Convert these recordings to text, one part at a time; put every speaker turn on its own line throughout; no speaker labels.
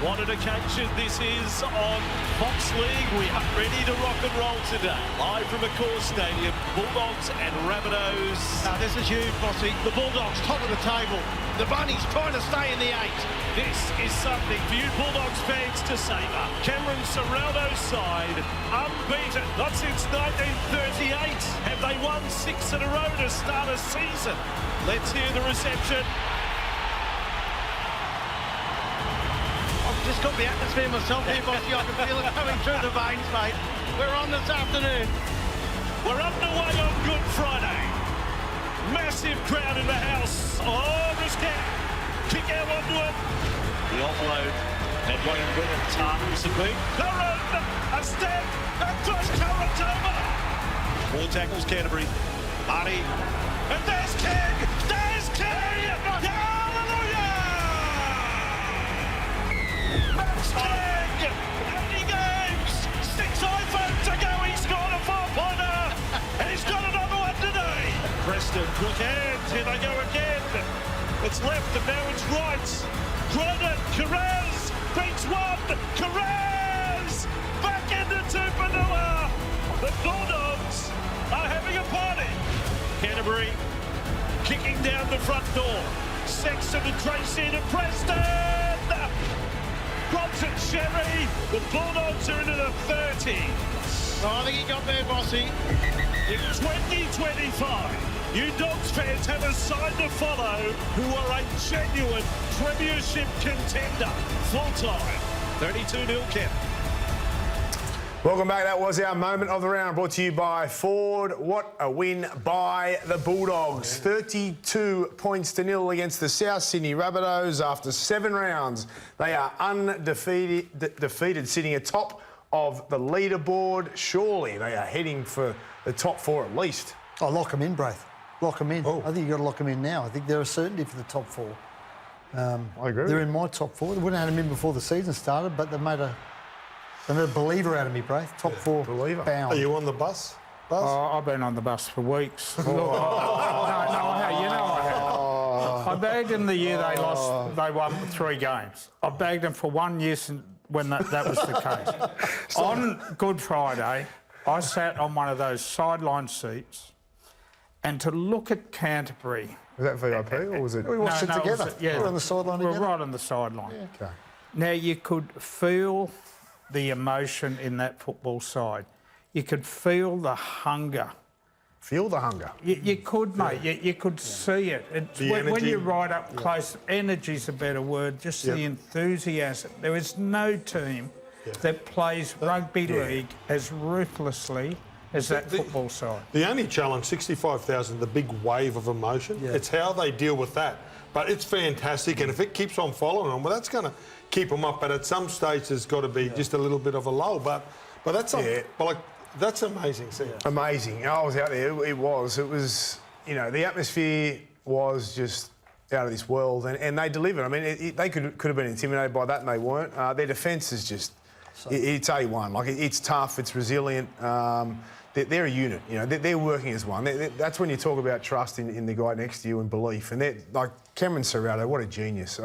What an occasion this is on Fox League. We are ready to rock and roll today. Live from Accor Stadium, Bulldogs and Rabbitohs.
Now this is huge, Bossy. The Bulldogs top of the table. The Bunnies trying to stay in the 8.
This is something for you Bulldogs fans to savour. Cameron Ciraldo's side, unbeaten, not since 1938. Have they won 6 in a row to start a season? Let's hear the reception.
I've just got the atmosphere myself here, Bossy. I can feel it coming through the veins, mate. We're on this afternoon.
We're underway on Good Friday. Massive crowd in the house. Oh, Riscat. Kick out onto it. The offload had Wayne Bennett targets a beat. Curran, a step, across Curran's over. 4 tackles Canterbury. Marty. And there's King. There's King. Hallelujah! Max King. 80 games. 6 iPhones ago he scored a 4-pointer. And he's got another one today. Preston, quick hands. Here they go again. It's left and now it's right. Cronin, Carraz, beats one. Carraz back into Tupanua. The Bulldogs are having a party. Canterbury kicking down the front door. Sexton and Tracy to Preston. Bronson Sherry. The Bulldogs are into the 30.
Oh, I think he got there, Bossy.
In 2025. You Dogs fans have a sign to follow who are a genuine premiership contender. Full-time. 32-0 Kent.
Welcome back. That was our moment of the round, brought to you by Ford. What a win by the Bulldogs. 32 points to 0 against the South Sydney Rabbitohs after 7 rounds. They are undefeated, sitting atop of the leaderboard. Surely they are heading for the top 4 at least.
Oh, lock them in, Braith. Lock them in.
Oh.
I think you've got to lock them in now. I think they're a certainty for the top 4.
I agree.
They're in my top 4. They wouldn't have had them in before the season started, but they made a believer out of me, Braith. Top 4
believer.
bound.
Are you on the bus?
Oh, I've been on the bus for weeks. No, I have. You know I have. I bagged them the year they lost. They won 3 games. I bagged them for 1 year when that was the case. On Good Friday, I sat on one of those sideline seats, and to look at Canterbury.
Was that VIP or was it?
We watched it together.
Yeah,
we were on the sideline
we
together.
were right on the sideline.
Yeah.
Okay.
Now, you could feel the emotion in that football side. You could feel the hunger.
Feel the hunger.
You could, mate. You could see it. When you're right up close, energy's a better word, just the enthusiasm. There is no team that plays rugby league as ruthlessly as that football side.
The only challenge, 65,000, the big wave of emotion, it's how they deal with that. But it's fantastic, and if it keeps on following them, well, that's going to keep them up. But at some stage, there's got to be just a little bit of a lull. But that's that's amazing.
Amazing. I was out there. It was, you know, the atmosphere was just out of this world, and they delivered. I mean, they could have been intimidated by that, and they weren't. Their defence is just, it's A1. Like, it's tough, it's resilient. They're a unit, you know. They're working as one. That's when you talk about trust in the guy next to you and belief. And they're like Cameron Ciraldo, what a genius.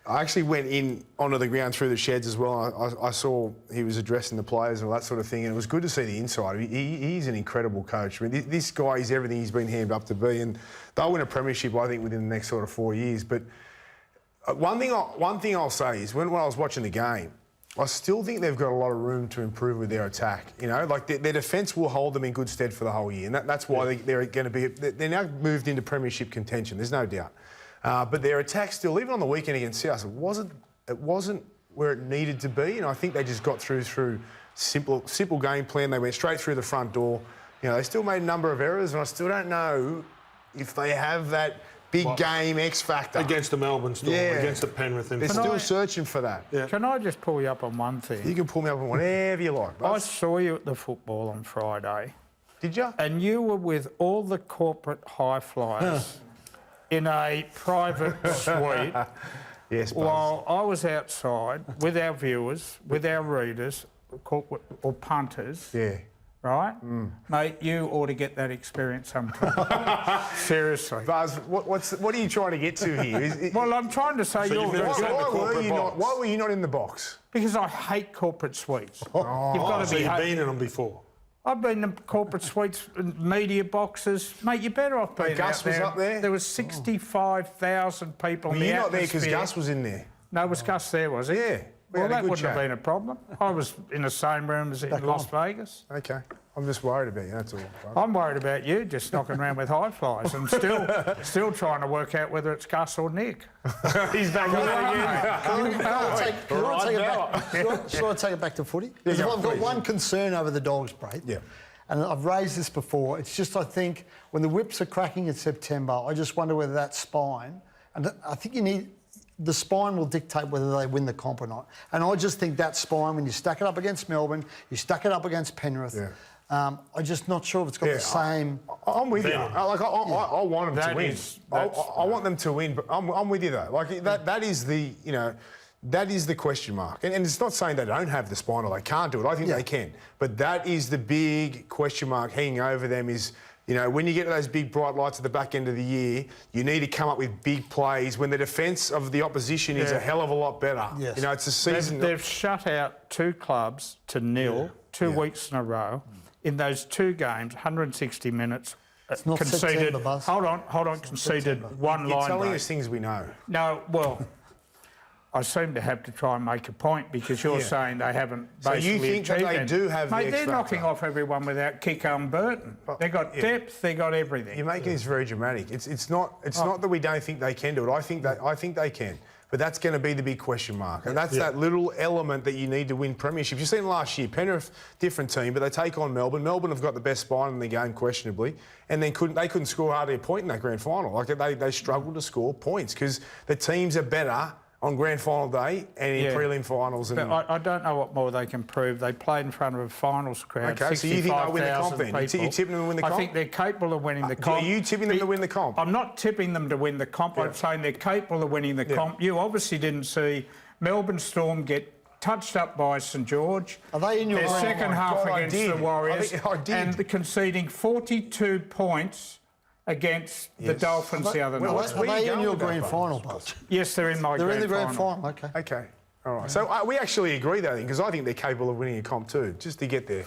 I actually went onto the ground through the sheds as well. I saw he was addressing the players and all that sort of thing, and it was good to see the inside. He's an incredible coach. I mean, this guy is everything he's been hammed up to be, and they'll win a premiership, I think, within the next sort of 4 years. But one thing I'll say is when I was watching the game, I still think they've got a lot of room to improve with their attack. You know, like their defence will hold them in good stead for the whole year, and that's why they're going to be. They're now moved into premiership contention. There's no doubt. But their attack still, even on the weekend against South, it wasn't where it needed to be. And I think they just got through simple game plan. They went straight through the front door. You know, they still made a number of errors, and I still don't know if they have that big game X factor
Against the Melbourne Storm, against the Penrith.
They're still searching for that.
Yeah.
Can I just pull you up on one thing?
You can pull me up on whatever you like.
I saw you at the football on Friday.
Did you?
And you were with all the corporate high flyers in a private suite.
Yes, Buzz.
While I was outside with our viewers, with our readers, or punters, right? Mate, you ought to get that experience sometime. Seriously.
Buzz, what are you trying to get to here?
Well, I'm trying to say you're
you've never sat in the corporate box?
Why were you not in the box?
because I hate corporate suites. You've got to
So
be.
you've been in them before?
I've been in corporate suites, and media boxes. Mate, you're better off being
Gus
out there.
was up there?
There was 65,000 people in the
You're not there because
atmosphere.
Gus was in there.
No, was Gus there, was he?
Yeah. We
Well,
had a
that
good
wouldn't have
chat.
been a problem. I was in the same room as in Las Vegas.
Okay. I'm just worried about you, that's all.
I'm worried about you just knocking around with high flies and still trying to work out whether it's Gus or Nick.
He's back on again.
Should I take it back to footy? Because
go,
I've got
please.
one concern over the Dogs, Braith.
Yeah.
And I've raised this before. It's just, I think, when the whips are cracking in September, I just wonder whether that spine, and I think the spine will dictate whether they win the comp or not. And I just think that spine, when you stack it up against Melbourne, you stack it up against Penrith, I'm just not sure if it's got the same...
I'm with you. I want them to win. I want them to win, but I'm with you though. Like that is the, you know, that is the question mark. And it's not saying they don't have the spine or they can't do it. I think they can. But that is the big question mark hanging over them is, you know, when you get to those big bright lights at the back end of the year, you need to come up with big plays when the defence of the opposition is a hell of a lot better.
Yes.
You know, it's a season...
They've shut out two clubs to nil 2 weeks in a row. In those two games, 160 minutes,
not
conceded...
September, Buzz.
Hold on, conceded one
You're
line
telling
break.
us things we know.
No, well, I seem to have to try and make a point because you're saying they haven't
So you
basically
think that
achieved
they
it.
do have the
Mate,
X
they're knocking
factor.
off everyone without Kiko and Burton. They've got depth, they've got everything.
You're making this very dramatic. It's not that we don't think they can do it. I think they can. But that's going to be the big question mark. And that's that little element that you need to win premiership. You've seen last year, Penrith, different team, but they take on Melbourne. Melbourne have got the best spine in the game, questionably, and then they couldn't score hardly a point in that grand final. Like they struggled to score points because the teams are better on grand final day and in prelim finals. And
But I don't know what more they can prove. They played in front of a finals crowd.
Okay, so you think they'll win the comp then?
People.
You're tipping them to win the comp?
I think they're capable of winning the comp.
Are you tipping them to win the comp?
I'm not tipping them to win the comp. I'm saying they're capable of winning the comp. You obviously didn't see Melbourne Storm get touched up by St George.
Are they in your
Their
grand
second
final?
half
God, I
against
did.
the Warriors
I did.
and conceding 42 points against the Dolphins the other night.
Well,
Are
where are you
they in
going
your
with that,
grand
Buzz?
final, Buzz?
Yes, they're in my
They're
grand
in the grand
final.
final, okay.
Okay. All right. So we actually agree, though, because I think they're capable of winning a comp too, just to get there.